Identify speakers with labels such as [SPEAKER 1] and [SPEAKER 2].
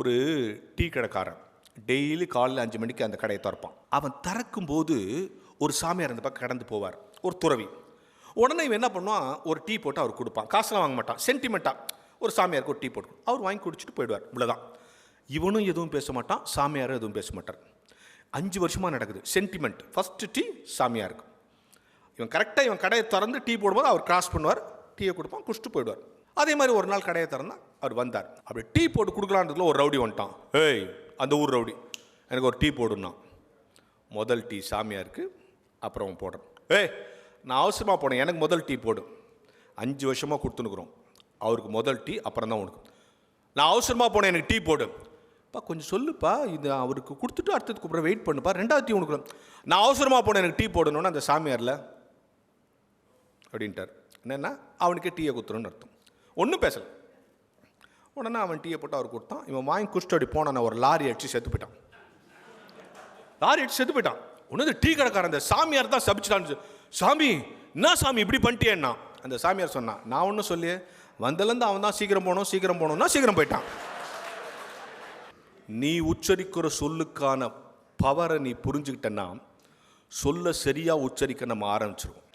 [SPEAKER 1] ஒரு டீ கடைக்காரன் டெய்லி காலையில் 5 மணிக்கு அந்த கடையை திறப்பான். அவன் திறக்கும்போது ஒரு சாமியார் அந்த பக்கம் கடந்து போவார், ஒரு துறவி. உடனே இவன் என்ன பண்ணுவான், ஒரு டீ போட்டு அவர் கொடுப்பான். காசுலாம் வாங்க மாட்டான், சென்டிமெண்ட்டாக ஒரு சாமியாருக்கு ஒரு டீ போட்டு அவர் வாங்கி குடிச்சிட்டு போயிடுவார். இவ்வளோதான். இவனும் எதுவும் பேச மாட்டான், சாமியாரும் எதுவும் பேச மாட்டார். 5 வருஷமாக நடக்குது. சென்டிமெண்ட். ஃபஸ்ட்டு டீ சாமியாருக்கு. இவன் கரெக்டாக இவன் கடையை திறந்து டீ போடும்போது அவர் கிராஸ் பண்ணுவார், டீயை கொடுப்பான், குடிச்சிட்டு போயிடுவார். அதே மாதிரி ஒரு நாள் கடையை திறந்தா அவர் வந்தார். அப்படி டீ போட்டு கொடுக்கலான்றதுல ஒரு ரவுடி வந்துட்டான். ஏய், அந்த ஊர் ரவுடி, எனக்கு ஒரு டீ போடுன்னா. முதல் டீ சாமியாருக்கு, அப்புறம் போடுறேன். ஏய், நான் அவசரமாக போனேன், எனக்கு முதல் டீ போடு. 5 வருஷமாக கொடுத்துனுக்குறோம், அவருக்கு முதல் டீ அப்புறம் தான் உனக்கு. நான் அவசரமாக போனேன், எனக்கு டீ போடு. பா கொஞ்சம் சொல்லுப்பா, இது அவருக்கு கொடுத்துட்டு அடுத்ததுக்கு அப்புறம் வெயிட் பண்ணுப்பா, 2வது டீ உனக்கு. நான் அவசரமாக போனேன், எனக்கு டீ போடணுன்னு அந்த சாமியாரில் அப்படின்ட்டார். என்னென்னா அவனுக்கே டீயை கொடுத்துருன்னு அர்த்தம். ஒன்றும் பேசலை. உடனே அவன் டீயை போட்டு அவர் கொடுத்தான். இவன் வாங்கி குடிச்சிட்டு அப்படி போனான். ஒரு லாரி அடிச்சு செத்து போயிட்டான். லாரி அடிச்சு செத்து போயிட்டான். ஒன்று டீ கடைக்காரன் அந்த சாமியார் தான் சபிச்சிட்டான்னு. சாமி, என்ன சாமி இப்படி பண்ணிட்டேன்னா? அந்த சாமியார் சொன்னான், நான் ஒன்றும் சொல்லியே, வந்தலேருந்து அவன் தான் சீக்கிரம் போகணும்னா சீக்கிரம் போயிட்டான். நீ உச்சரிக்கிற சொல்லுக்கான பவரை நீ புரிஞ்சுக்கிட்டன்னா சொல்ல சரியாக உச்சரிக்க நம்ம ஆரம்பிச்சிருவோம்.